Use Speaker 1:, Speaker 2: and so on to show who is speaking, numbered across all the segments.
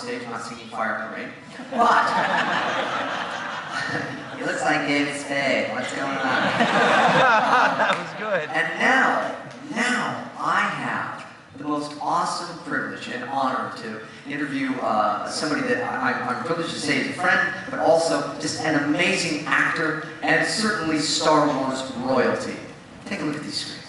Speaker 1: stage. I'm not singing Fire in the Rain. But he looks like David Spade. What's going on?
Speaker 2: That was good.
Speaker 1: And now I have the most awesome privilege and honor to interview somebody that I'm privileged to say is a friend, but also just an amazing actor and certainly Star Wars royalty. Take a look at these screens.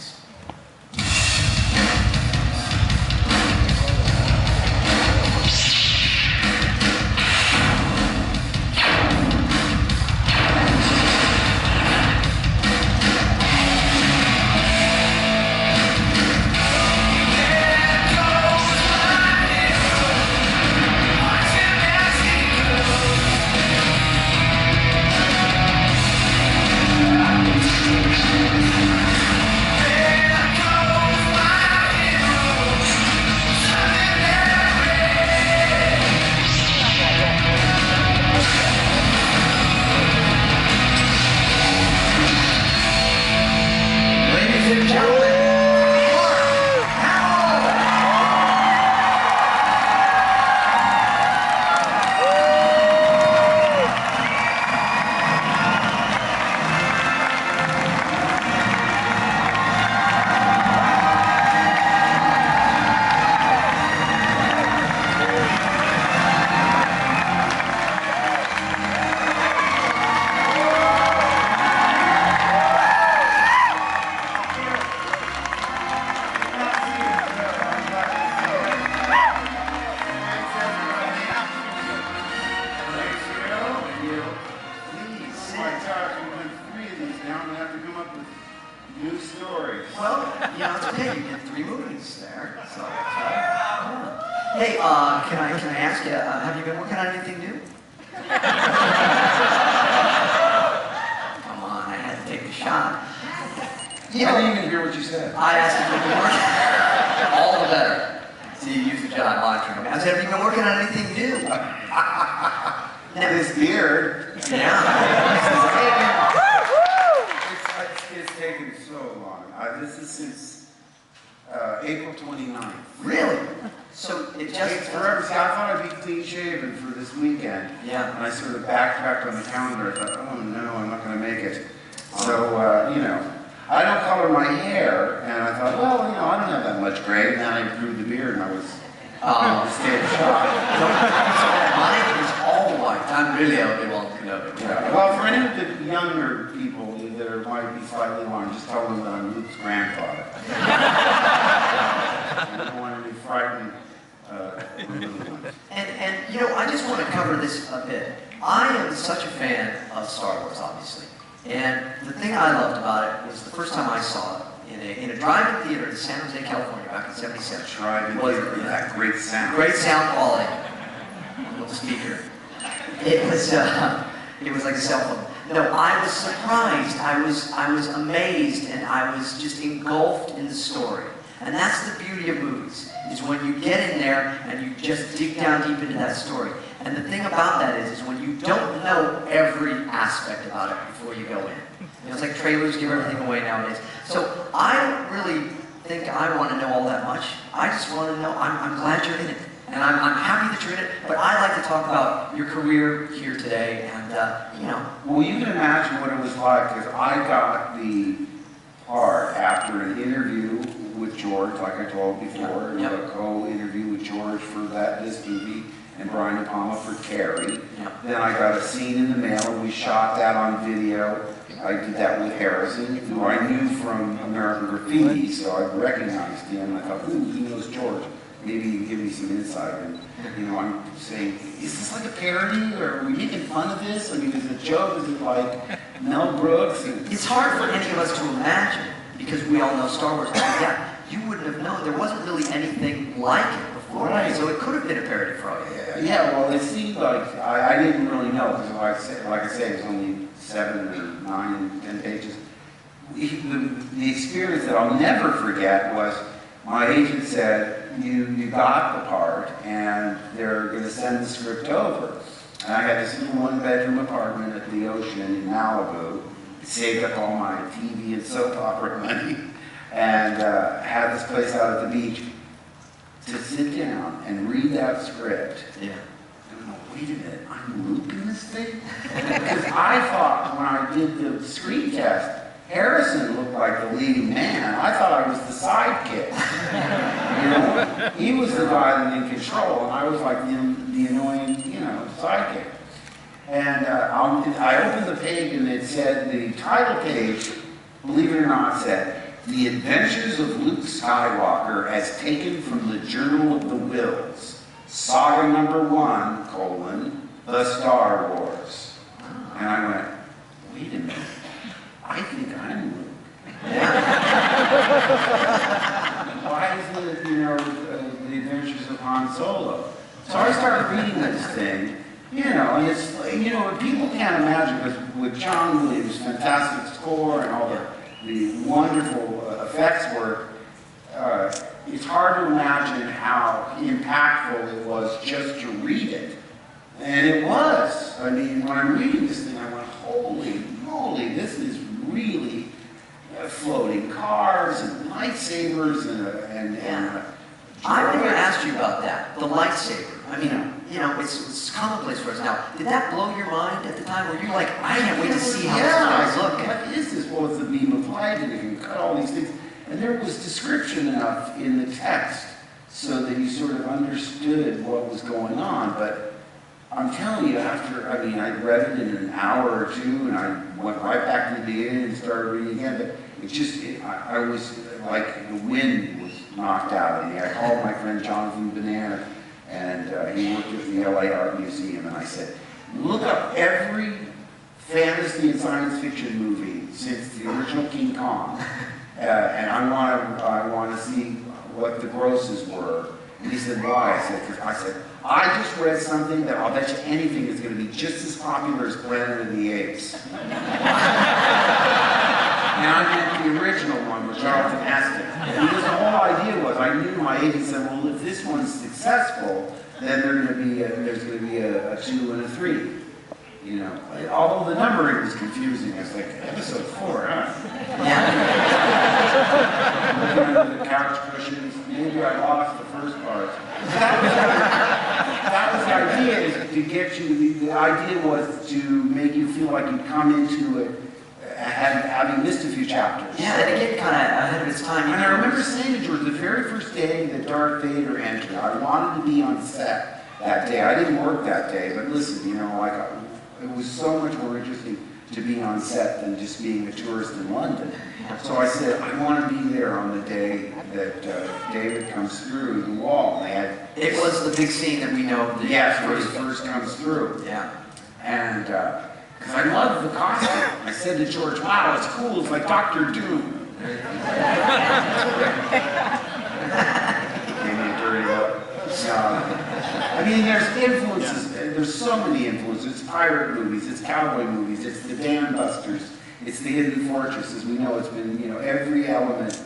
Speaker 1: Well, it's okay. You did 3 movies there. So, hey, can I ask you, have you been working on anything new? Come on, I had to take the shot.
Speaker 3: I didn't even hear what you said.
Speaker 1: I asked if you've been working. All the better. See, you use the John monitoring. I said, have you been working on anything new?
Speaker 3: This beard.
Speaker 1: Yeah.
Speaker 3: It's taken so long. This is since April 29th.
Speaker 1: Really? So it just...
Speaker 3: It's forever. See, I thought I'd be clean shaven for this weekend.
Speaker 1: Yeah.
Speaker 3: And I sort of backtracked on the calendar. I thought, oh no, I'm not going to make it. So, I don't color my hair. And I thought, well, I don't have that much gray. And then I grew the beard and I was stayed shocked.
Speaker 1: Mine is all white. I'm really Obi-Wan Kenobi.
Speaker 3: Yeah. Well, for any of the younger people that might be slightly alarmed, just tell them that I'm Luke's grandfather. I don't want to be frightened.
Speaker 1: And I just want to cover this a bit. I am such a fan of Star Wars, obviously. And the thing I loved about it was the first time I saw it in a drive-in theater in San Jose, California, back in '77.
Speaker 3: Drive-in theater, that great sound.
Speaker 1: Great sound quality. Little speaker. It was like a cell phone. No, I was surprised. I was amazed, and I was just engulfed in the story. And that's the beauty of movies, is when you get in there and you just dig down deep into that story. And the thing about that is when you don't know every aspect about it before you go in. It's like trailers give everything away nowadays. So I don't really think I want to know all that much. I just want to know, I'm glad you're in it. And I'm happy that you're in it, but I'd like to talk about your career here today, and,
Speaker 3: Well, you can imagine what it was like, because I got the part after an interview with George, like I told before, a co-interview with George for this movie, and Brian De Palma for Carrie. Then I got a scene in the mail, and we shot that on video. I did that with Harrison, who I knew from American Graffiti, so I recognized him. I thought, ooh, he knows George. Maybe you can give me some insight. And, I'm saying, is this like a parody, or are we making fun of this? I mean, is it a joke? Is it like Mel Brooks?
Speaker 1: It's hard for any of us to imagine, because we all know Star Wars. Yeah, you wouldn't have known. There wasn't really anything like it before,
Speaker 3: right?
Speaker 1: So it could have been a parody for all you.
Speaker 3: Yeah, well, it seemed like, I didn't really know, because like I said, it was only 7 or 9, 10 pages. The experience that I'll never forget was, my agent said, you got the part, and they're going to send the script over. And I had this little 1-bedroom apartment at the ocean in Malibu, saved up all my TV and soap opera money, and had this place out at the beach to sit down and read that script.
Speaker 1: Yeah.
Speaker 3: wait a minute, I'm Luke in this thing? Because I thought when I did the screen test, Harrison looked like the leading man. I thought I was the sidekick. You know, he was the guy that in control, and I was like the annoying, sidekick. And I opened the page, and it said, the title page, believe it or not, said, "The Adventures of Luke Skywalker as taken from the Journal of the Wills, Saga number 1, The Star Wars." And I went, wait a minute, I think I'm Luke. Why isn't it, The Adventures of Han Solo? So I started reading this thing, and it's, people can't imagine, because with John Williams' fantastic score and all the wonderful effects work, it's hard to imagine how impactful it was just to read it. And it was. I mean, when I'm reading this thing, I went, holy moly, this is really floating cars and lightsabers and
Speaker 1: I never asked you about that, the lightsaber. I mean, it's commonplace for us now. Did that blow your mind at the time? Were you like, I can't wait to see how this guys look?
Speaker 3: What is this? Well, it's the beam of light, and you can cut all these things. And there was description enough in the text so that you sort of understood what was going on. But I'm telling you, I read it in an hour or two, and I went right back to the beginning and started reading again. But I was like, the wind was knocked out of me. I called my friend Jonathan Banana, and he worked at the LA Art Museum, and I said, look up every fantasy and science fiction movie since the original King Kong, and I want to see what the grosses were. And he said, why? I said, I just read something that I'll bet you anything is going to be just as popular as Planet of the Apes. And I meant the original one with Charlton Heston. Because the whole idea was, I knew my agent said, well, if this one's successful, then there's going to be a 2 and a 3. Although the numbering was confusing. It's like, episode 4, huh?
Speaker 1: Yeah.
Speaker 3: Looking under the couch cushions, maybe I lost the first part. That was the idea, is to get you, the idea was to make you feel like you'd come into it having missed a few chapters.
Speaker 1: Yeah, and again, kind of ahead of its time.
Speaker 3: And I remember saying to George, the very first day that Darth Vader entered, I wanted to be on set that day. I didn't work that day, but listen, it was so much more interesting to be on set than just being a tourist in London. So I said, I want to be there on the day that David comes through the wall.
Speaker 1: It was the big scene that we know.
Speaker 3: Yes, where he first comes through.
Speaker 1: Yeah.
Speaker 3: And because I loved the costume. I said to George, wow, it's cool. It's like Dr. Doom. Gave me a dirty look. There's influences. There's so many influences. It's pirate movies. It's cowboy movies. It's the Dam Busters. It's the Hidden Fortress. As we know, it's been, every element,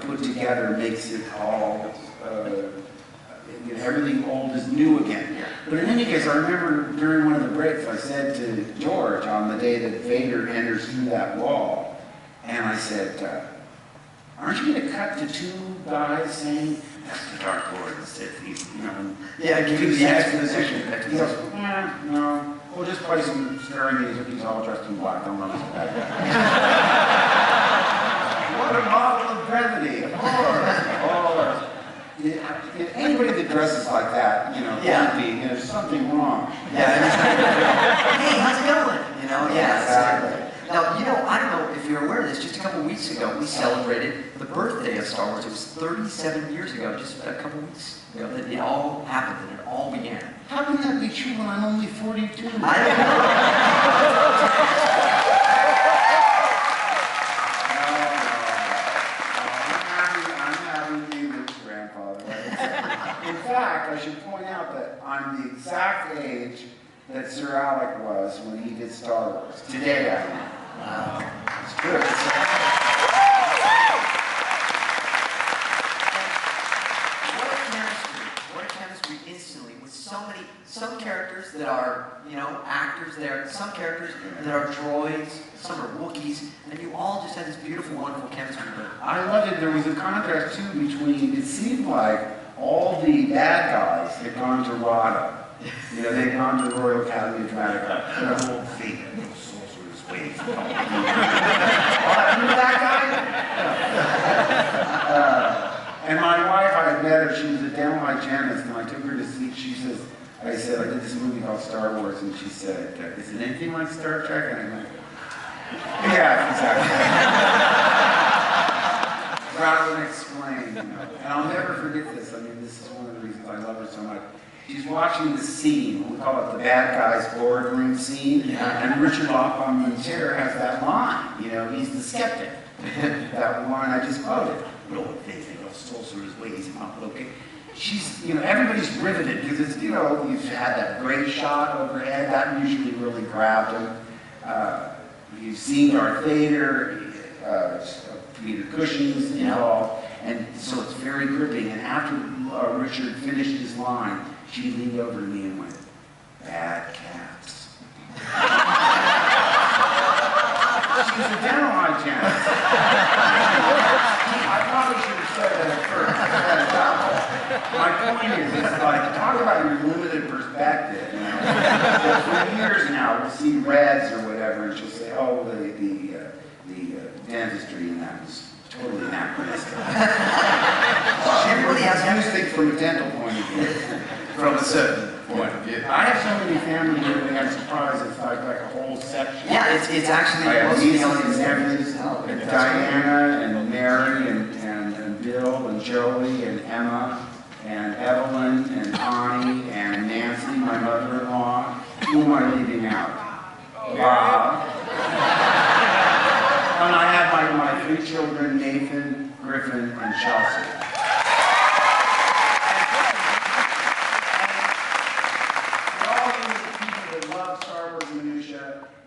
Speaker 3: put together makes it all, everything old is new again. But in any case, I remember during one of the breaks, I said to George on the day that Vader enters through that wall, and I said, aren't you going to cut to 2 guys saying, that's the Dark Lord, the Sith,
Speaker 1: Yeah, give you the exposition.
Speaker 3: He goes, no, we'll just play some scary music, he's all dressed in black, don't run us bad guy. What a model of brevity, of course. Anybody that dresses like that, there's something wrong.
Speaker 1: Yeah. Hey, how's it going? Yeah, exactly. Now, I don't know if you're aware of this, just a couple weeks ago, we celebrated the birthday of Star Wars. It was 37 years ago, just a couple weeks ago, that it all happened and it all began.
Speaker 3: How can that be true when I'm only 42?
Speaker 1: I don't know.
Speaker 3: I should point out that I'm the exact age that Sir Alec was when he did Star Wars. Today I am.
Speaker 1: Wow. It's good. What a chemistry instantly with some characters that are, actors there, some characters that are droids, some are Wookiees, and you all just had this beautiful, wonderful chemistry.
Speaker 3: I loved it. There was a contrast, too, between, it seemed like all the bad guys had gone to Rada. You know, they'd gone to the Royal Academy of Dramatic Art. And the whole thing, those sorcerer's ways. Remember that guy? And my wife, I had met her, she was a dental hygienist, and I took her to see, I said, I did this movie called Star Wars, and she said, is it anything like Star Trek? And I'm like, yeah, exactly. Rather than explain, you know. And I'll never forget this. I mean, this is one of the reasons I love her so much. She's watching the scene, we call it the bad guys boardroom scene, and Richard Loppbaum in the chair has that line, you know, he's the skeptic. That line I just quoted. Lord, they think of sorcerer's ways, okay. She's, you know, everybody's riveted because it's, you know, you've had that great shot overhead, that usually really grabbed them. You've seen Darth Vader, Peter Cushing's involved, and so it's very gripping. And after Richard finished his line, she leaned over to me and went, "Bad cats." She's a dental hygienist. I probably should have said that at first. My point is, it's like, talk about your limited perspective. You know? For years now, we'll see Reds or whatever, and she'll say, "Oh, the dentistry in that was totally anachronistic." She really has used things from a dental point of view.
Speaker 1: From a certain point of view.
Speaker 3: I have so many family members, I'm surprised it's like a whole section.
Speaker 1: Yeah, it's actually
Speaker 3: I have
Speaker 1: most
Speaker 3: nieces
Speaker 1: of
Speaker 3: and
Speaker 1: the
Speaker 3: nephews, Diana and Mary and Bill and Joey and Emma and Evelyn and Connie and Nancy, my mother-in-law. Who am I leaving out? Bob. And I have my three children, Nathan, Griffin, and Chelsea.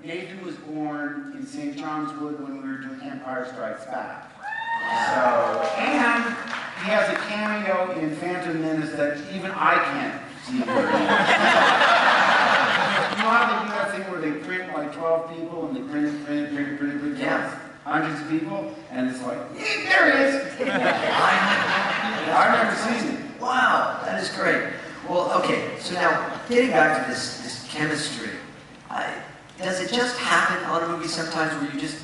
Speaker 3: Nathan was born in St. John's Wood when we were doing Empire Strikes Back. So, and he has a cameo in Phantom Menace that even I can't see very much. You know how they do that thing where they print like 12 people and they print
Speaker 1: Yeah.
Speaker 3: hundreds of people, and it's like, yeah, there he is. I've never seen it.
Speaker 1: Wow, that is great. Well, okay, so now getting back to this chemistry, does it just happen on a movie sometimes where you just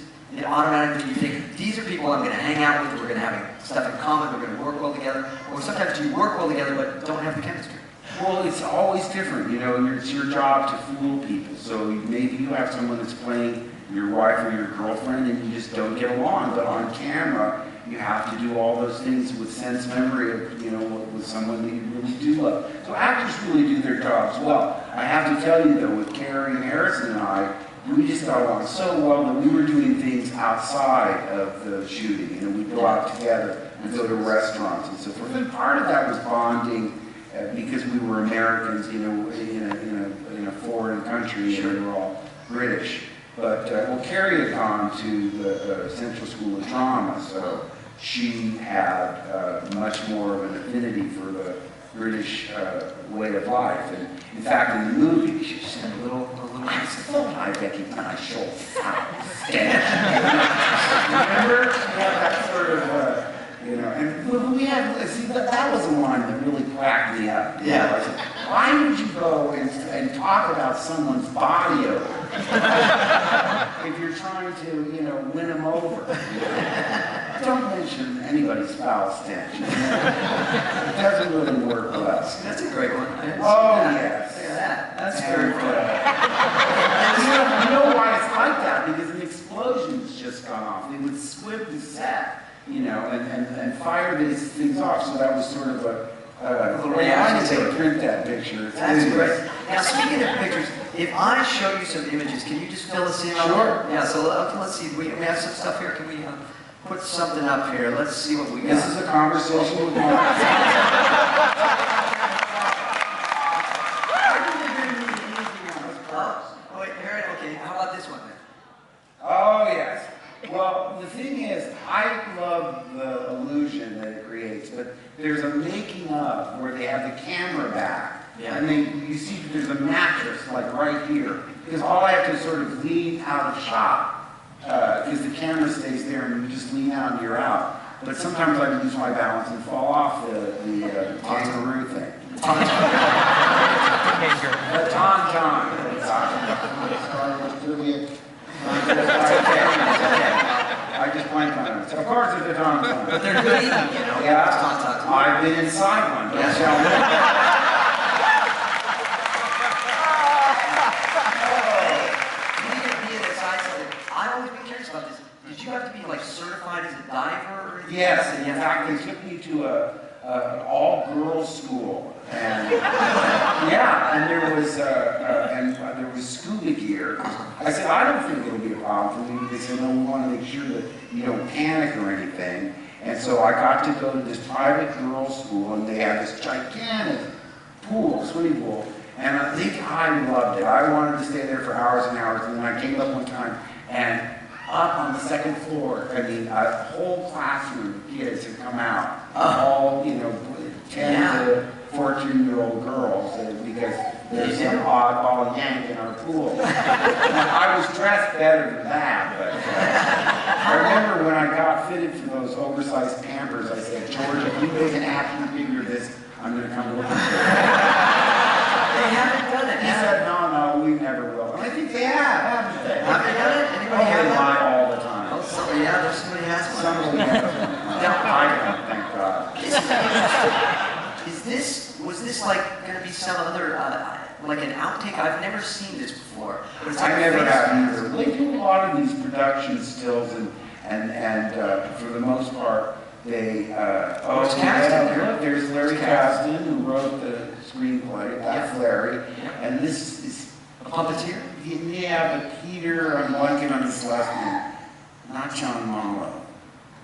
Speaker 1: automatically you think, these are people I'm going to hang out with, we're going to have stuff in common, we're going to work well together, or sometimes you work well together but don't have the chemistry?
Speaker 3: Well, it's always different, you know, it's your job to fool people. So maybe you have someone that's playing your wife or your girlfriend and you just don't get along, but on camera, you have to do all those things with sense memory of, you know, with someone that you really do love. So actors really do their jobs well. I have to tell you though, with Carrie and Harrison and I, we just got along so well that we were doing things outside of the shooting. You know, we'd go out together and go to restaurants and so forth. And part of that was bonding because we were Americans, you know, in a foreign country, and we were all British. But, well, Carrie had gone to the Central School of Drama, so she had much more of an affinity for the British way of life. And in fact, in the movie, she said a little, I thought I recognized your stench. Remember? She had that sort of, you know, and we had, see, that was a line that really cracked me up.
Speaker 1: Yeah.
Speaker 3: I said, why would you go and talk about someone's body odor if you're trying to, you know, win them over? Don't mention anybody's foul stench. It doesn't really work well.
Speaker 1: That's a great one.
Speaker 3: Oh, yes.
Speaker 1: Look at that. That's very good.
Speaker 3: You know why it's like that? Because an explosion's just gone off. They would swim the set, you know, and fire these things off. So that was sort of a little reaction. I need to print that picture.
Speaker 1: That's great. Now, speaking of pictures, if I show you some images, can you just fill us in on
Speaker 3: Sure.
Speaker 1: Yeah, so let's see. We have some stuff here. Can we put something up here? Let's see what we got.
Speaker 3: This is a conversation with Mark.
Speaker 1: Wait, Aaron, okay, how about this one then?
Speaker 3: Oh, yes. Well, the thing is, I love the illusion that it creates, but there's a making of where they have the camera back.
Speaker 1: Yeah.
Speaker 3: And you see there's a mattress, like right here. Because all I have to sort of lean out of shot, because the camera stays there and you just lean out and you're out. But sometimes I lose my balance and fall off the kangaroo thing.
Speaker 2: finger.
Speaker 3: Tauntaun. I just blanked on it. Of course it's a tauntaun.
Speaker 1: But they're good eating, you know.
Speaker 3: Yeah,
Speaker 1: It's tauntauns.
Speaker 3: I've been inside one.
Speaker 1: Yes. I've always been curious about this. Did you have to be like certified as a diver or anything?
Speaker 3: Yes, in fact, they took me to an all-girls school, and yeah, and there was scuba gear. I said, I don't think it'll be a problem for me. They said, no, we want to make sure that you don't panic or anything. And so I got to go to this private girls' school, and they had this gigantic pool, swimming pool, and I think I loved it. I wanted to stay there for hours and hours, and then I came up one time, and up on the second floor, I mean, a whole classroom of kids had come out, all, 10 to 14-year-old girls, because there's some oddball yank in our pool. I was dressed better than that, but I remember when I got fitted for those oversized Pampers, I said, George, if you make an action figure of this, I'm going to come look at you.
Speaker 1: They haven't done it.
Speaker 3: He said, no, we never will. And I think they have, haven't they?
Speaker 1: Have they done it? Anybody have
Speaker 3: They
Speaker 1: that?
Speaker 3: lie all the time.
Speaker 1: Oh, somebody, yeah, there's somebody has one.
Speaker 3: Somebody has one. I don't, thank God.
Speaker 1: Was this like going to be some other, like an outtake? I've never seen this before. But it's
Speaker 3: I
Speaker 1: like
Speaker 3: never have either. They do a lot of these production stills, and for the most part, they.
Speaker 1: There's Kasdan there.
Speaker 3: Look, there's Larry Kasdan, who wrote the screenplay. That's Larry, and this is
Speaker 1: a puppeteer?
Speaker 3: Yeah, but Peter, I'm blanking on his last name. Not John Marlowe.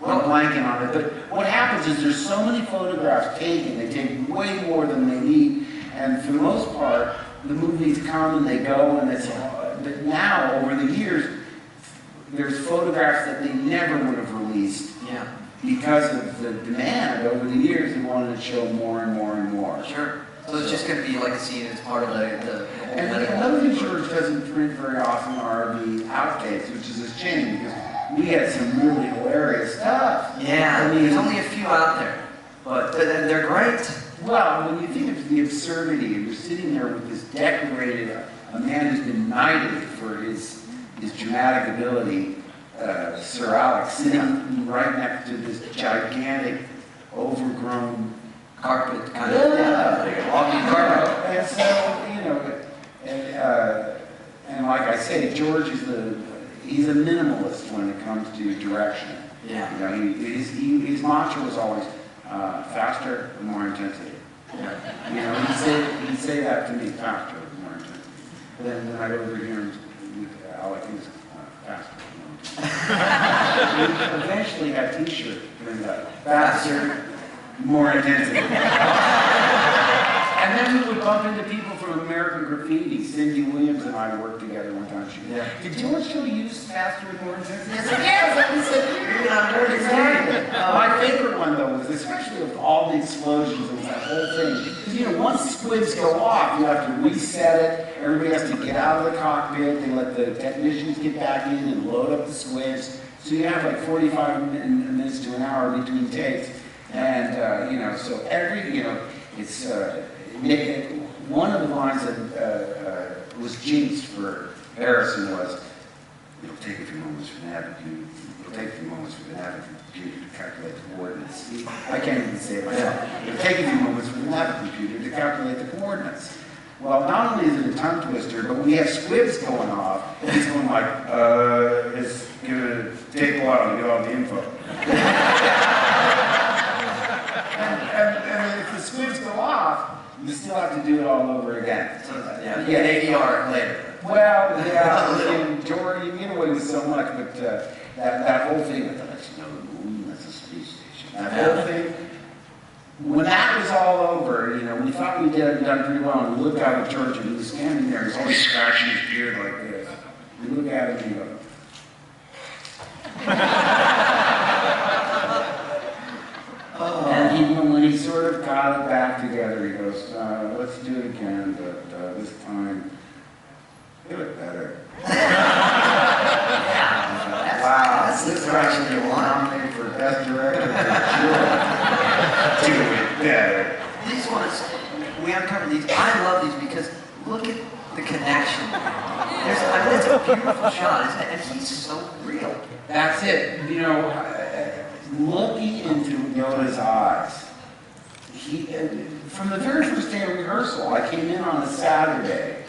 Speaker 3: I'm blanking on it, but what happens is there's so many photographs taken, they take way more than they need, and for the most part, the movies come and they go, and but now, over the years, there's photographs that they never would have released.
Speaker 1: Yeah.
Speaker 3: Because of the demand over the years, they wanted to show more and more and more.
Speaker 1: Sure. So it's just going to be like a scene as part of the whole
Speaker 3: And another thing George doesn't print very often are the outtakes, which is a shame because we had some really hilarious stuff.
Speaker 1: Yeah,
Speaker 3: I mean,
Speaker 1: there's only a few out there, but they're great.
Speaker 3: Well, when you think of the absurdity, and you're sitting there with this decorated, a man who's been knighted for his dramatic ability, Sir Alex, sitting right next to this gigantic, overgrown
Speaker 1: Carpet, kind of, like a walking carpet.
Speaker 3: And so, and like I say, George he's a minimalist when it comes to direction.
Speaker 1: Yeah.
Speaker 3: His mantra was always faster and more intensity.
Speaker 1: Yeah.
Speaker 3: He'd say that to me, faster and more intensity. Then I'd overhear him with Alec, he was faster and more intensity. We eventually had T-shirt doing that. Faster, more intensity. And then we would bump into people from American Graffiti. Cindy Williams and I worked together one time. She
Speaker 1: Yeah.
Speaker 3: Did George still use faster and more intensity? I said, yes. My favorite one, though, was especially with all the explosions and that whole thing. Because, once squids go off, you have to reset it. Everybody has to get out of the cockpit. They let the technicians get back in and load up the squids. So you have like 45 minutes to an hour between takes. And, so every, it's, one of the lines that was jinxed for Harrison was, it'll take a few moments for the navigator to calculate the coordinates. I can't even say it myself. It'll take a few moments for the navigator to calculate the coordinates. Well, not only is it a tongue twister, but we have squibs going off. He's going like, it's gonna take a while to get all the info. And if the squibs go off, you still have to do it all over again.
Speaker 1: So, yeah, ADR later.
Speaker 3: Well, yeah, and George, you get away with so much, but that whole thing, I thought, that's no moon, that's a space station. That whole thing, when that was all over, we thought we done pretty well, and we looked out at George, and he was standing there, he's always scratching his beard like this. We look at him and go, and when he sort of got it back together, he goes, let's do it again, but this time, do it better. Wow,
Speaker 1: that's the direction you want.
Speaker 3: Nominated for Best Director for sure. Do it better.
Speaker 1: These ones, we uncovered these. I love these because beautiful shot, isn't it? And he's so real.
Speaker 3: That's it. You know, looking into Yoda's eyes, he, from the very first day of rehearsal, I came in on a Saturday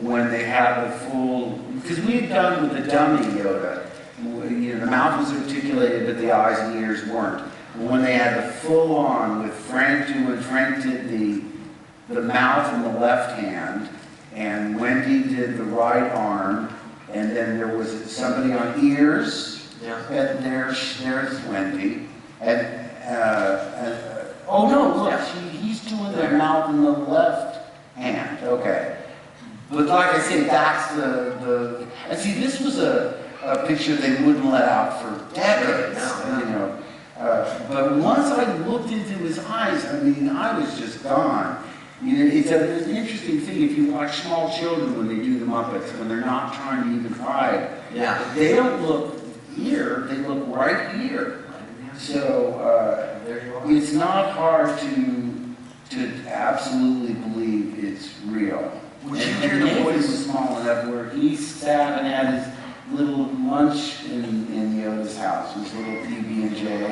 Speaker 3: when they had the full, because we had done with the dummy Yoda, you know, the mouth was articulated, but the eyes and ears weren't. When they had the full on with Frank doing, Frank did the mouth in the left hand, and Wendy did the right arm, and then there was somebody on ears, and there's Wendy, and oh no, look, he's doing the mouth in the left hand, okay. But like I say, that's and see, this was a picture they wouldn't let out for decades, you know. But once I looked into his eyes, I mean, I was just gone. You know, it's an interesting thing if you watch small children when they do the Muppets, when they're not trying to even hide.
Speaker 1: Yeah.
Speaker 3: They don't look here, they look right here. So it's not hard to absolutely believe it's real.
Speaker 1: Would you hear the
Speaker 3: Nathan
Speaker 1: voice?
Speaker 3: was small enough where he sat and had his little lunch in Yoda's house, his little PB&J.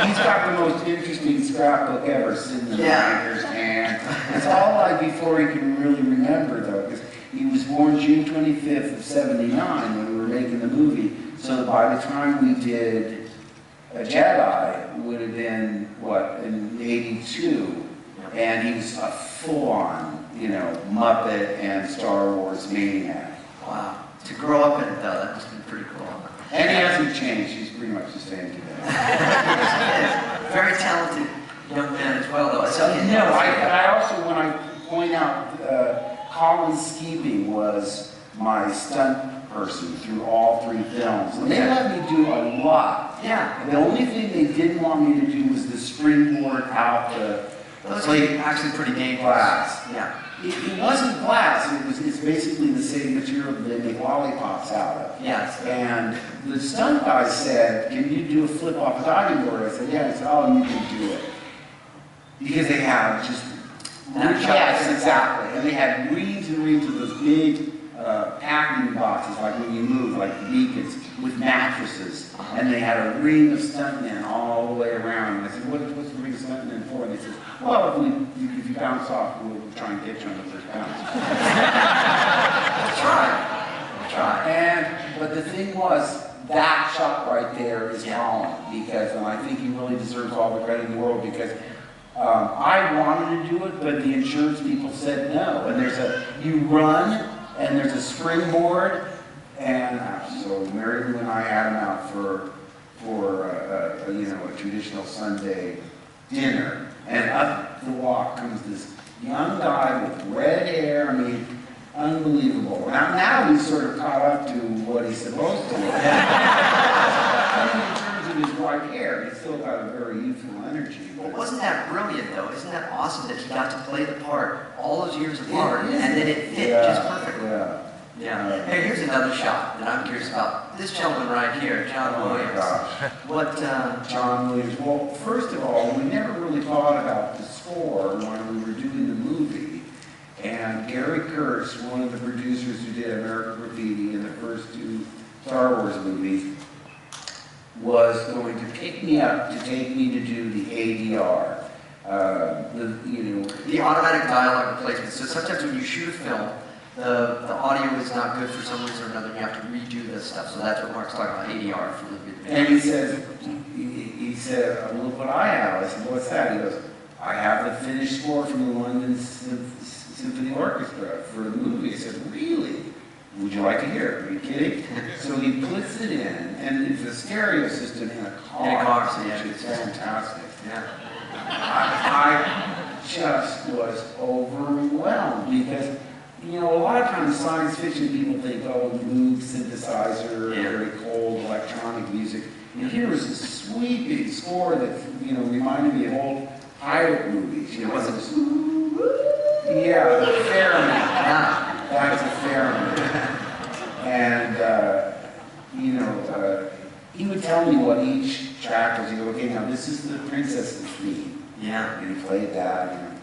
Speaker 3: He's got the most interesting scrapbook ever sitting in the writer's hand. It's all like before he can really remember though, because he was born June 25th of '79 when we were making the movie. So by the time we did a Jedi, it would have been, what, in '82. And he was a full-on, you know, Muppet and Star Wars maniac.
Speaker 1: Wow. To grow up in it, though, that must have been pretty cool.
Speaker 3: And he hasn't changed. He's pretty much the same today.
Speaker 1: Yes, very talented young man as well, though. So,
Speaker 3: No, I also, when I point out, Colin Skeeping was my stunt person through all 3 films. And they let me do a lot.
Speaker 1: Yeah.
Speaker 3: The only thing they didn't want me to do was the springboard out the
Speaker 1: Those are actually pretty dangerous.
Speaker 3: glass.
Speaker 1: Yeah.
Speaker 3: It wasn't glass, it's basically the same material that they make lollipops out of.
Speaker 1: Yes.
Speaker 3: And the stunt guy said, can you do a flip off a diving board? I said, yeah. He said, oh, you can do it. Because they had just, yes, exactly. And they had reams and reams of those big packing boxes, like when you move, like beacons, with mattresses. And they had a ring of stuntmen all the way around. And I said, what's the ring of stuntmen for? And they said, well, if you bounce off, we'll try and get you on the first bounce.
Speaker 1: We'll try.
Speaker 3: But the thing was, that shot right there is Colin, because, and I think he really deserves all the credit in the world, because I wanted to do it, but the insurance people said no. And you run, and there's a springboard, and so Mary Lou and I had him out for you know, a traditional Sunday dinner, and up the walk comes this young guy with red hair. I mean, unbelievable. Now he's sort of caught up to what he's supposed to look. I mean, in terms of his white hair, he's still got a very youthful energy.
Speaker 1: Well, wasn't that brilliant, though? Isn't that awesome that he got to play the part all those years apart, and then it fit just perfectly? Yeah. Hey, here's another shot that I'm curious about. This gentleman right here, John Williams.
Speaker 3: Oh my gosh. John Williams. Well, first of all, we never really thought about the score when we were doing the movie. And Gary Kurtz, one of the producers who did American Graffiti in the first 2 Star Wars movies, was going to pick me up to take me to do the ADR.
Speaker 1: The automatic dialogue replacement. So sometimes when you shoot a film, the audio is not good for some reason or another, you have to redo this stuff. So that's what Mark's talking about, ADR for the
Speaker 3: And he said, look what I have. I said, what's that? He goes, I have the finished score from the London Symphony Orchestra for the movie. I said, really? Would you like to hear it? Are you kidding? So he puts it in, and it's a stereo system in a car.
Speaker 1: In a car, so yeah.
Speaker 3: It's fantastic.
Speaker 1: Yeah.
Speaker 3: I just was overwhelmed because, you know, a lot of times science fiction people think, oh, Moog synthesizer, very cold electronic music. And here was a sweeping score that, you know, reminded me of old pirate movies. You know, the theremin. That's a theremin. And, you know, he would tell me what each track was. He'd go, okay, now this is the princess's theme.
Speaker 1: Yeah.
Speaker 3: And he played that, you know.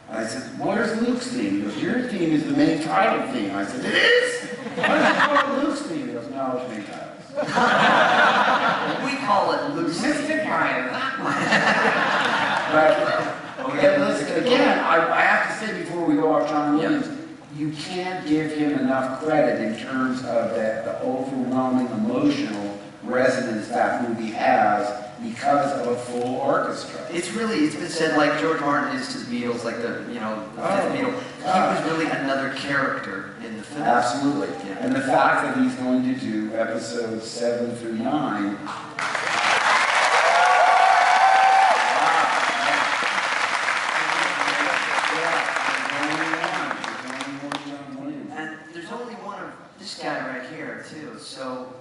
Speaker 3: And I said, where's Luke's theme? He goes, your theme is the main title theme. I said, it is? Why does it call it loose leaf? He goes, no, it's made tiles.
Speaker 1: We call it loose.
Speaker 3: Mystic Ryan. But, okay, listen, again, I have to say before we go off John Williams, you can't give him enough credit in terms of the overwhelming emotional resonance that movie has because of a full orchestra.
Speaker 1: It's been said like George Martin is to the Beatles, like the fifth Beatle. He was really another character in the film.
Speaker 3: Absolutely.
Speaker 1: Yeah.
Speaker 3: And the fact that he's going to do episodes 7 through 9.
Speaker 1: And there's only one of this guy right here, too. So,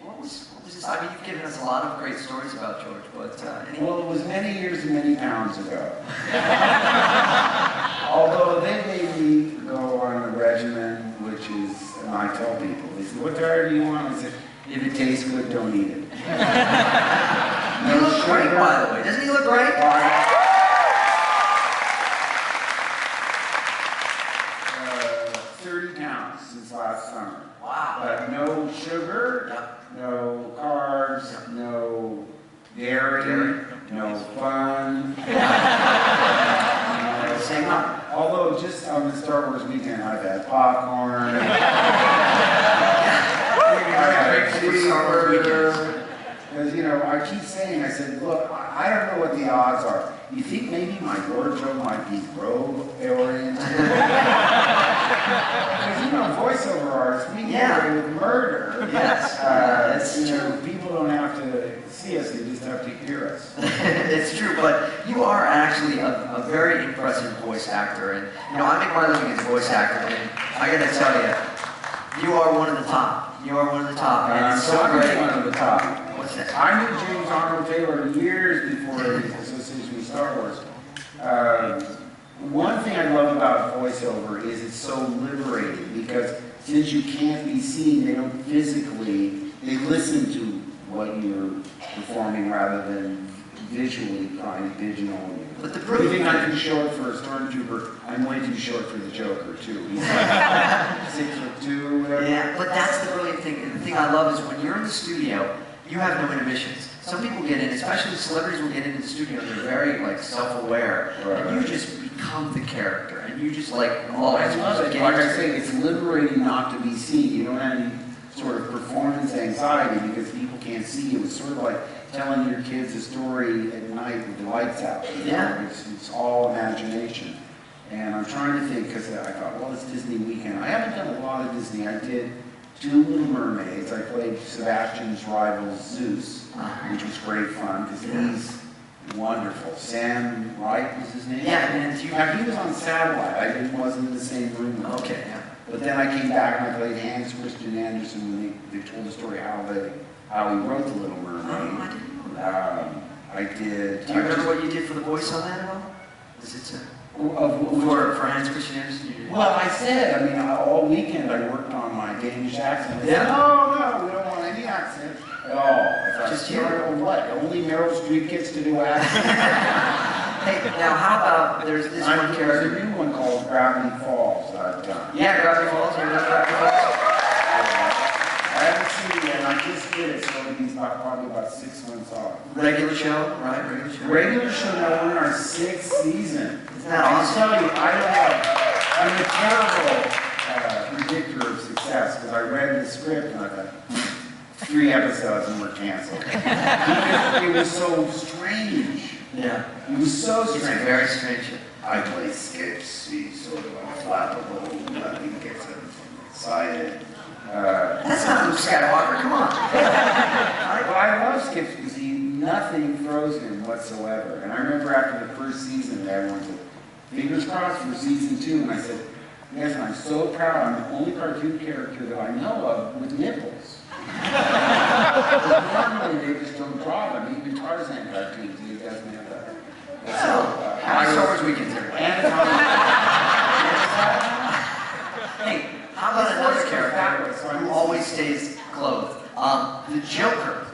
Speaker 1: what was this? I mean, you've given us a lot of great stories about George, but
Speaker 3: Well, it was many years and many pounds ago. Although they made me go on a regimen, which is, and I tell people, they say, what diet do you want? I said, if it tastes good, don't eat it.
Speaker 1: You look great, by the way. Doesn't he look great?
Speaker 3: 30 pounds since last summer.
Speaker 1: Wow.
Speaker 3: But no sugar, no carbs, no dairy, no fun.
Speaker 1: Same up.
Speaker 3: Although just on the Star Wars weekend, I've had popcorn. Because, you know, I keep saying, I said, look, I don't know what the odds are. You think maybe my wardrobe might be robe-oriented? Because, you know, voiceover artists, we get away with murder.
Speaker 1: Yes, that's
Speaker 3: true. People don't have to see us, they just have to hear us.
Speaker 1: It's true, but you are actually a very impressive voice actor. And, you know, I make my living as a voice actor, and I gotta tell you, you are one of the top. You are one of the top, and it's so great.
Speaker 3: One of the top.
Speaker 1: What's that?
Speaker 3: I knew James Arnold Taylor years before his association with Star Wars. One thing I love about voiceover is it's so liberating because since you can't be seen, they don't physically, they listen to what you're performing rather than visually trying to pigeonhole you.
Speaker 1: But the
Speaker 3: You
Speaker 1: brilliant
Speaker 3: think I'm
Speaker 1: thing,
Speaker 3: too short for a stormtrooper? I'm way too short for the Joker too. He's like 6'2", whatever.
Speaker 1: yeah, but that's the brilliant thing. And the thing I love is when you're in the studio, you have no inhibitions. Some people get in, especially celebrities will get into the studio, and they're very like self-aware, and you just become the character, and you just like
Speaker 3: I love it. Like I say, it's liberating not to be seen. You don't have any sort of performance anxiety because people can't see you. It's sort of like telling your kids a story at night with the lights out. You know?
Speaker 1: Yeah.
Speaker 3: It's all imagination. And I'm trying to think, because I thought, well, it's Disney weekend. I haven't done a lot of Disney. I did 2 Little Mermaids. I played Sebastian's rival Zeus, which was great fun because he's wonderful. Sam Wright was his name?
Speaker 1: Yeah, and
Speaker 3: He was on satellite. I wasn't in the same room with him.
Speaker 1: Okay, yeah.
Speaker 3: But then I came back and I played Hans Christian Andersen when they told the story how he wrote The Little Mermaid.
Speaker 1: Oh, I didn't know that.
Speaker 3: I did.
Speaker 1: Do you remember what you did for the voice on that at all? Was it for Hans Christian Andersen? You did?
Speaker 3: Well, I said, I mean, all weekend I worked on my Danish accent. I said,
Speaker 1: Yeah.
Speaker 3: no, we don't want any accent at all. I thought,
Speaker 1: Just you.
Speaker 3: What? Only Meryl Streep gets to do accents.
Speaker 1: Hey, now how about there's this one
Speaker 3: There's
Speaker 1: character?
Speaker 3: a new one called Gravity Falls that I've done.
Speaker 1: Yeah, Gravity Falls. You know Gravity Falls?
Speaker 3: I haven't seen it, and I just did it, so it'll be probably about 6 months off.
Speaker 1: Regular show, right? Regular show.
Speaker 3: Regular show, now we're in our 6th season.
Speaker 1: Isn't that
Speaker 3: I
Speaker 1: awesome?
Speaker 3: tell you, I'm a terrible predictor of success because I read the script and I thought, 3 episodes and we're canceled. Because it was so strange.
Speaker 1: Yeah.
Speaker 3: It was so
Speaker 1: It's
Speaker 3: strange.
Speaker 1: a very strange show.
Speaker 3: I play skips, he's sort of unflappable, nothing gets him excited.
Speaker 1: That's not Luke Skywalker, come on.
Speaker 3: Well, I love Skips because nothing throws him whatsoever. And I remember after the first season, everyone said, fingers crossed for season 2. And I said, yes, and I'm so proud. I'm the only cartoon character that I know of with nipples. Normally they just don't draw them. Even Tarzan cartoons, he doesn't have that.
Speaker 1: So, happy Star Wars weekends, everybody. Hey, how about another character who always stays clothed? The Joker.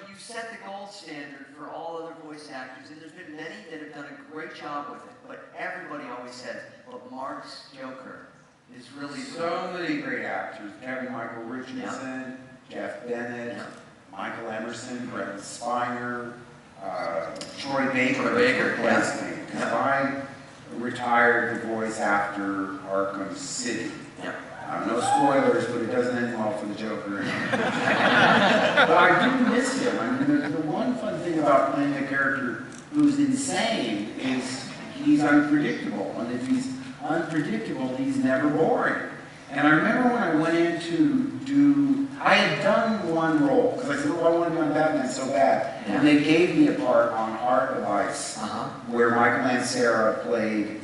Speaker 1: You set the gold standard for all other voice actors, and there's been many that have done a great job with It's really
Speaker 3: So many great actors, Kevin Michael Richardson, Jeff Bennett, Michael Emerson, Brent Spiner, Troy Baker.
Speaker 1: Troy Baker,
Speaker 3: replaced me, because I retired the voice after Arkham City.
Speaker 1: Yeah.
Speaker 3: No spoilers, but it doesn't end well for the Joker. But I do miss him. I mean, the one fun thing about playing a character who's insane is he's unpredictable. And if he's unpredictable, he's never boring. And I remember when I went in to do, I had done one role, because I said, oh, I want to be on Batman so bad.
Speaker 1: Yeah.
Speaker 3: And they gave me a part on Art of Ice, where Michael Ansara played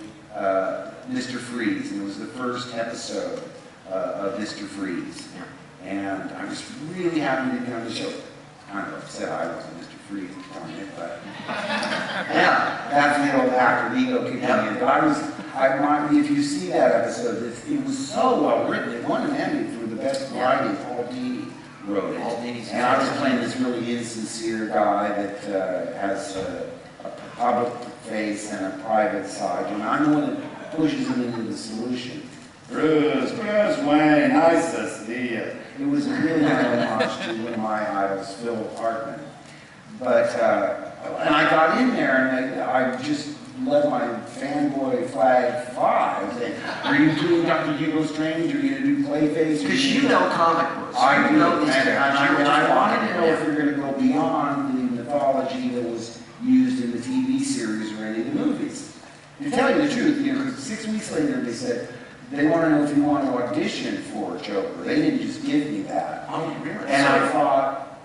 Speaker 3: Mr. Freeze, and it was the first episode of Mr. Freeze.
Speaker 1: Yeah.
Speaker 3: And I was really happy to be on the show. Kind of upset I wasn't Mr. Freeze on it, but yeah, that's the old actor ego kicking in. But if you see that episode, it was so well written. It won an Emmy for the best writing. Paul Dini wrote it. And I was playing this really insincere guy that has a public face and a private side, and I'm the one that pushes him into the solution. Bruce Wayne, nice to see you. It was really an homage to one of my idols, Phil Hartman. But, and I got in there and I just let my fanboy flag fly. I said, are you doing Dr. Hugo Strange? Are you going to do Clayface?
Speaker 1: Because you know comic books.
Speaker 3: I do.
Speaker 1: know these
Speaker 3: And
Speaker 1: characters.
Speaker 3: I wanted to know if you're going to go beyond the mythology that was used in the TV series or any of the movies. To tell you the truth, because 6 weeks later they said, they want to know if you want to audition for Joker. They didn't just give me that.
Speaker 1: Oh, really?
Speaker 3: And I thought,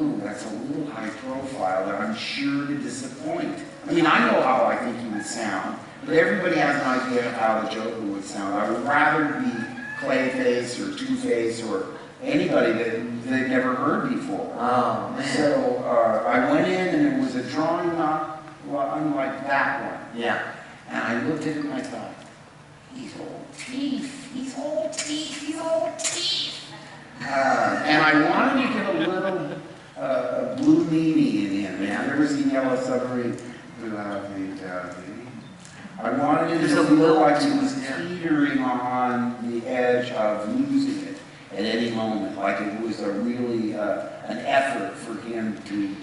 Speaker 3: ooh, that's a little high profile that I'm sure to disappoint. I mean, I know how I think he would sound, but everybody has an idea of how the Joker would sound. I would rather be Clayface or Two-Face or anybody that they've never heard before.
Speaker 1: Oh, man.
Speaker 3: So I went in and it was a drawing not unlike that one.
Speaker 1: Yeah.
Speaker 3: And I looked at it and I thought, he's old teeth, he's old teeth, he's old teeth. And I wanted to get a little blue meanie in him. Have you ever seen Yellow Submarine? I wanted it to feel like he was teetering on the edge of losing it at any moment, like it was a really an effort for him to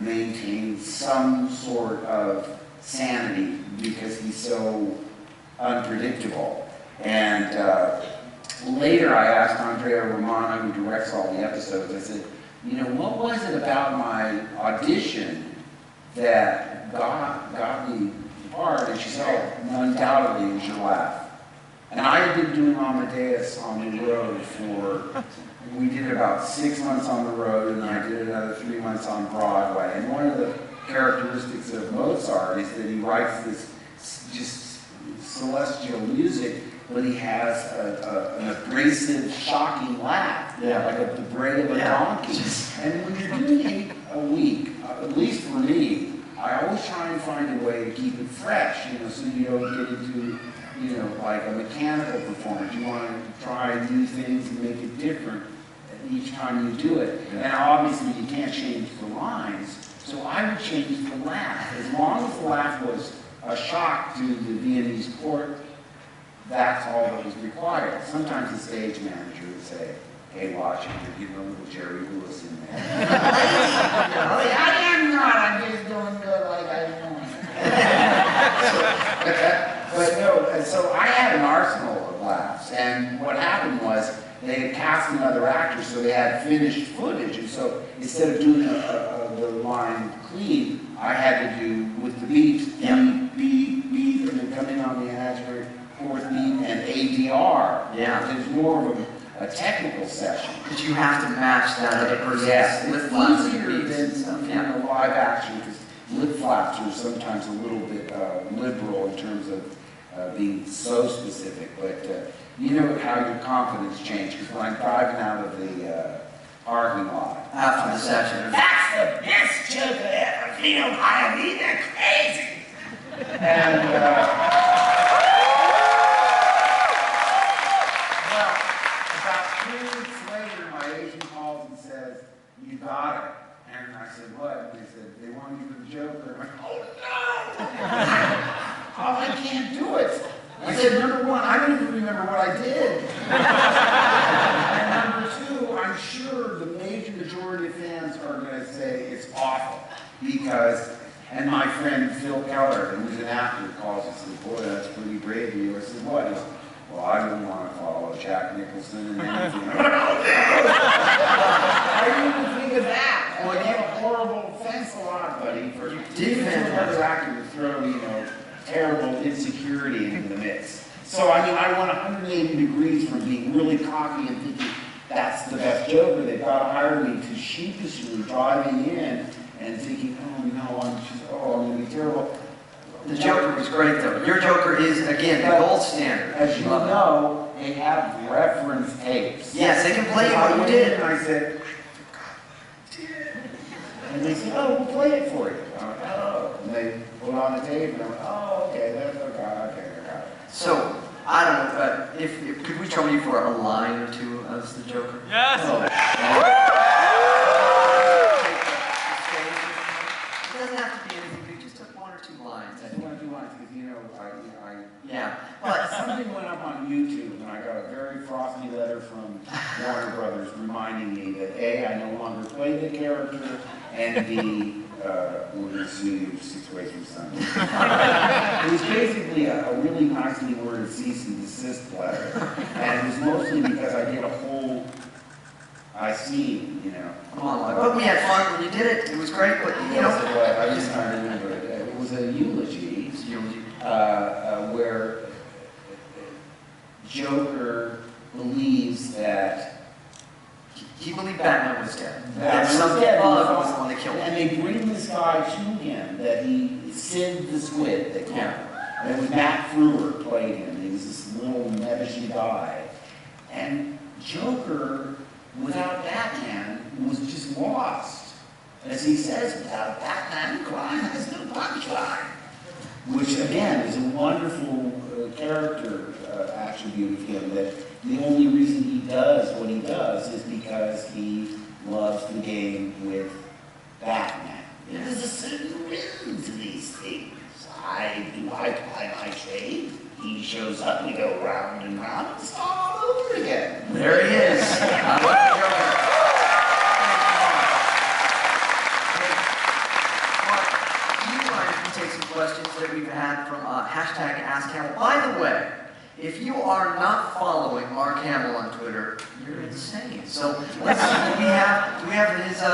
Speaker 3: maintain some sort of sanity because he's so unpredictable. And later I asked Andrea Romano, who directs all the episodes, I said, you know, what was it about my audition that got me the part? And she said, oh, undoubtedly it was your laugh. And I had been doing Amadeus on the road we did about 6 months on the road, and then I did another 3 months on Broadway. And one of the characteristics of Mozart is that he writes this just celestial music, but he has an abrasive, shocking laugh, like the bray of a donkey. And when you're doing 8 a week, at least for me, I always try and find a way to keep it fresh, so you don't get into, like a mechanical performance. You want to try new things and make it different each time you do it. And obviously you can't change the lines, so I would change the laugh. As long as the laugh was a shock to the Viennese court, that's all that was required. Sometimes the stage manager would say, hey, watch it, you're getting a little Jerry Lewis in there. I am not, I'm just doing good like I'm doing. But no, and so I had an arsenal of laughs, and what happened was they had cast another actor, so they had finished footage, and so instead of doing the line clean, I had to do with the beats, beep, beep, beep, and then come in on the imaginary fourth beat and ADR.
Speaker 1: Yeah.
Speaker 3: It was more of a technical session.
Speaker 1: Because you have to match that other person's lip
Speaker 3: It's
Speaker 1: flaps
Speaker 3: easier
Speaker 1: and beats
Speaker 3: than
Speaker 1: and stuff.
Speaker 3: live action, because lip flaps are sometimes a little bit liberal in terms of being so specific, but you know how your confidence changes, because when I'm driving out of the parking lot.
Speaker 1: After the session.
Speaker 3: That's the best joke I ever feel. I mean, they're crazy. And, well, about 2 weeks later, my agent calls and says, you got it. And I said, what? And they said, they want you for the Joker. I'm like, oh no! Oh, I can't do it. I said, number one, I don't even remember what I did. And number two, I'm sure the major majority of fans are going to say it's awful because, and my friend Phil Keller, who's an actor, calls and says, boy, that's pretty brave of you. I said, what? He said, well, I wouldn't want to follow Jack Nicholson and anything. I didn't even think of that. And I gave a horrible, thanks a lot, buddy, for even to another actor to throw, terrible insecurity into the mix. So, I mean, I went 180 degrees from being really cocky and thinking that's the best Joker. They've got to hire me to sheepishly driving in and thinking, oh no, I'm going to be terrible.
Speaker 1: The Joker was great, though. Your Joker is, again, the gold standard.
Speaker 3: As you know, they have reference tapes.
Speaker 1: Yes, they can play what you did.
Speaker 3: And I said, and they said, oh, we'll play it for you. I went, oh. And they put on the tape, and I went, oh, okay, that's okay, I got it.
Speaker 1: So, I don't know, if could we trouble you for a line or two as the Joker?
Speaker 2: Yes!
Speaker 1: Oh. It doesn't have to be anything big, just one or two lines.
Speaker 3: I don't want to do lines because,
Speaker 1: Yeah, but
Speaker 3: something went up on YouTube, and I got a very frosty letter from Warner Brothers reminding me that A, I no longer play the character, and B, we're going to sue you 6 ways from Sunday. It was basically a really nicely worded cease and desist letter, and it was mostly because I did a whole,
Speaker 1: come on, but we had fun when you did it. It was great, but
Speaker 3: I just can't remember it. It was a eulogy. Where Joker believes that
Speaker 1: he believed Batman was dead.
Speaker 3: Batman
Speaker 1: That some
Speaker 3: was dead.
Speaker 1: bug was the one that killed him.
Speaker 3: And they bring this guy to him, that he Sid the Squid, they call him. And it was Matt Frewer played him. He was this little nebbishy guy. And Joker, without Batman, was just lost. As he says, without Batman, crime has no punchline. Which, again, is a wonderful character attribute of him, that the only reason he does what he does is because he loves the game with Batman.
Speaker 1: Yeah.
Speaker 3: There's a certain rhythm to these things. I ply my trade, he shows up, we go round and round, and start all over again.
Speaker 1: There he is. I love the Joker. Take some questions that we've had from hashtag Ask Hamill. By the way, if you are not following Mark Hamill on Twitter, you're insane. So let's see. Do we have his
Speaker 3: I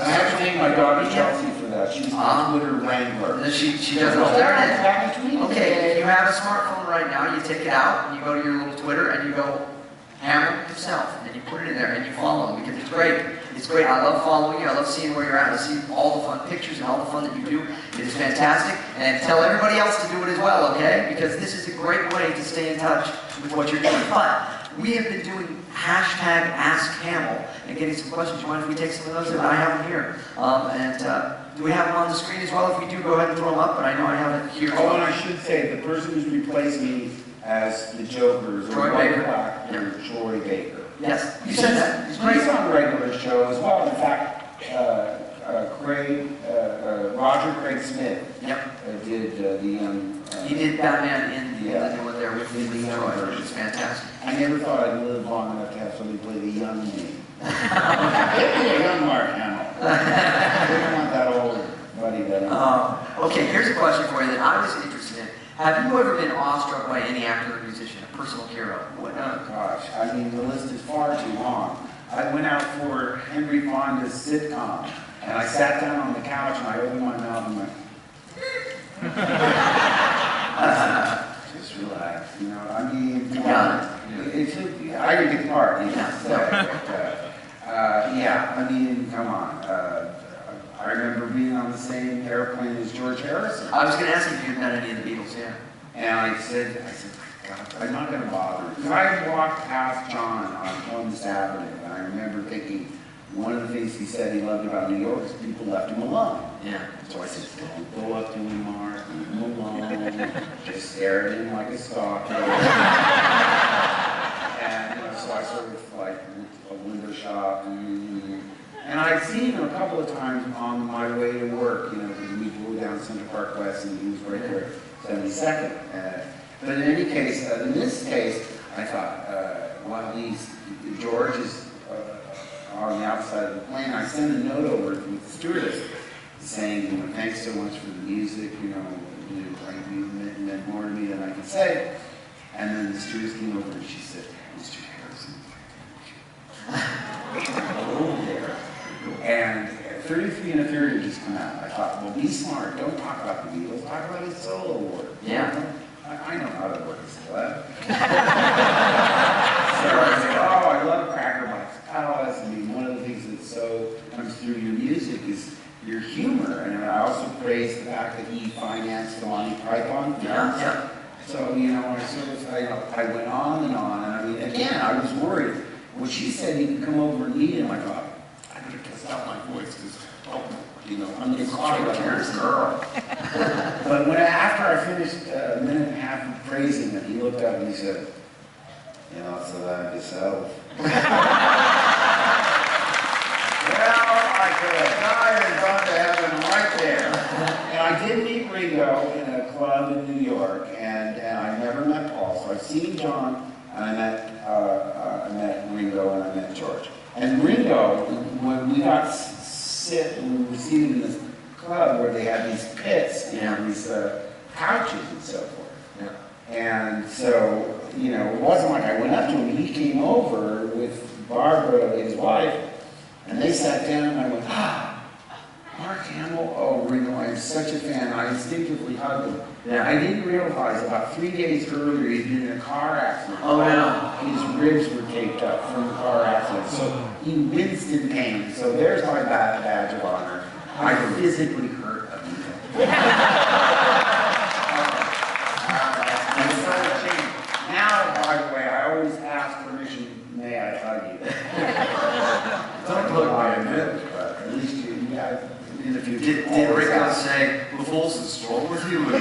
Speaker 3: have to thank my daughter Chelsea for that. She's my Twitter wrangler.
Speaker 1: She does it all. There it is.
Speaker 3: Okay,
Speaker 1: Okay, if you have a smartphone right now, you take it out and you go to your little Twitter and you go Hamill himself and you put it in there and you follow him because it's great. It's great. I love following you. I love seeing where you're at. I see all the fun pictures and all the fun that you do. It is fantastic. And tell everybody else to do it as well, okay? Because this is a great way to stay in touch with what you're doing. But we have been doing hashtag Ask Hamill and getting some questions. Do you mind if we take some of those? I have them here. Do we have them on the screen as well? If we do, go ahead and throw them up. But I know I have it here as
Speaker 3: Oh,
Speaker 1: well.
Speaker 3: and I should say, the person who's replaced me as the Joker is
Speaker 1: Troy Baker.
Speaker 3: Troy Baker.
Speaker 1: Yes, you said that. He's great.
Speaker 3: He's on the regular show as well. In fact, Roger Craig Smith did the young.
Speaker 1: He did Batman in the new one there with
Speaker 3: the young
Speaker 1: Troy,
Speaker 3: version.
Speaker 1: which is fantastic.
Speaker 3: I never thought I'd live long enough to have somebody play the young me. Give me a young Mark Hamill. I don't want that old buddy that.
Speaker 1: Okay, here's a question for you that I was interested in. Have you ever been awestruck by any actor or musician, a personal hero? What?
Speaker 3: Oh gosh, I mean the list is far too long. I went out for Henry Fonda's sitcom, and I sat down on the couch and I opened my mouth and went, just relax, I mean, come on. I didn't get the part, I mean, come on. I remember being on the same airplane as George Harrison.
Speaker 1: I was going to ask you if you had met any of the Beatles, yeah.
Speaker 3: And I said, God, I'm not going to bother. Because I walked past John on Columbus Avenue, and I remember thinking, one of the things he said he loved about New York is people left him alone.
Speaker 1: Yeah.
Speaker 3: So I said, don't go up to him, Mark, leave him alone. Just stare at him like a stalker. And so I sort of like a window shop. And I'd seen him a couple of times on my way to work, because we flew down Central Park West and he was right there, 72nd. But in any case, in this case, I thought, well, George is on the outside of the plane. I sent a note over with the stewardess saying, you know, thanks so much for the music, you meant more to me than I could say. And then the stewardess came over and she said, Mr. Harrison, hello there. And 33 and a third had just come out. I thought, well, be smart. Don't talk about the Beatles. Talk about his solo work.
Speaker 1: Yeah.
Speaker 3: I know how to work a sled. So I said, oh, I love Cracker Box. Oh, I mean, one of the things that so comes through your music is your humor. And I also praise the fact that he financed the Monty Python.
Speaker 1: Yeah.
Speaker 3: So, you know, I went on. And I mean, again, I was worried. When she said he could come over and meet him, I thought, I better test out my voice because, you know, I'm going to talk about this girl. But after I finished a minute and a half of praising him, he looked up and he said, you know, so that yourself. Well, I could have died and gone to heaven right there. And I did meet Ringo in a club in New York, and I never met Paul. So I've seen John, and I met Ringo, and I met George. And Ringo, when we got we were seated in this club where they had these pits, you know, these couches and so forth. Yeah. And so, you know, it wasn't like I went up to him. He came over with Barbara, his wife, and they sat down, and I went, Mark Hamill, oh, Ringo, I'm such a fan. I instinctively hugged him. Yeah. I didn't realize about 3 days earlier he'd been in a car accident.
Speaker 1: Oh, no.
Speaker 3: His ribs were taped up from the car accident. So he winced in pain. So there's my badge of honor. I physically hurt him. And so it changed. Now, by the way, I always ask permission, may I hug you? Don't look like a bit, but at least you guys. If you
Speaker 1: Did Ringo say, "The force is strong with you"?
Speaker 3: No,
Speaker 1: I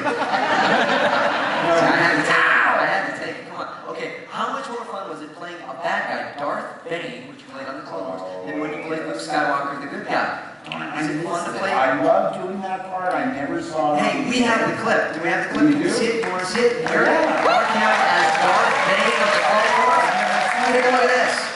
Speaker 1: had to take it. Come on. Okay, how much more fun was it playing a bad guy, Darth Bane, which you played on the Clone Wars, than when you played Luke Skywalker, the good guy? Is it fun to play?
Speaker 3: I love doing that part. I never saw it.
Speaker 1: Hey, we have the clip. Do we have the clip? Can we see it? You want to see it? Here, Mark Hamill as Darth Bane of the Clone Wars. Take a look at this.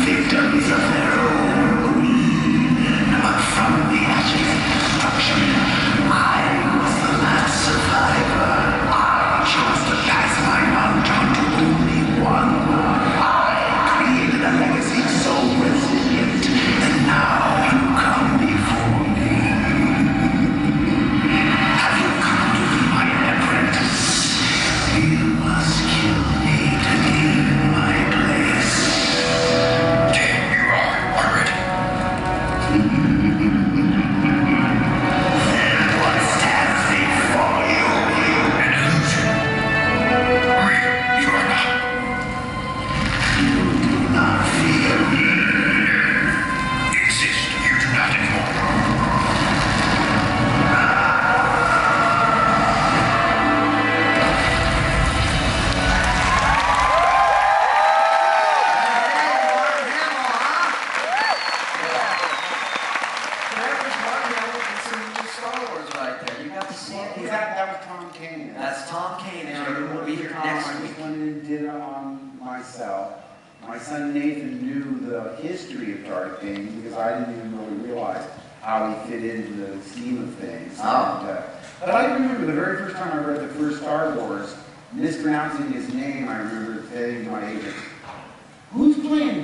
Speaker 4: Victims of their own greed, but from the ashes of destruction, I was the last survivor. I chose to pass my knowledge on to only one. I created a legacy so resilient, and now you come before me. Have you come to be my apprentice? You must kill me to gain my place.
Speaker 1: That's Tom Kane, and we'll be here next week.
Speaker 3: I just went and did it on myself. My son Nathan knew the history of Darth Bane because I didn't even really realize how he fit into the scheme of things.
Speaker 1: Oh.
Speaker 3: And, but I remember the very first time I read the first Star Wars, mispronouncing his name, I remember saying to my agent, who's playing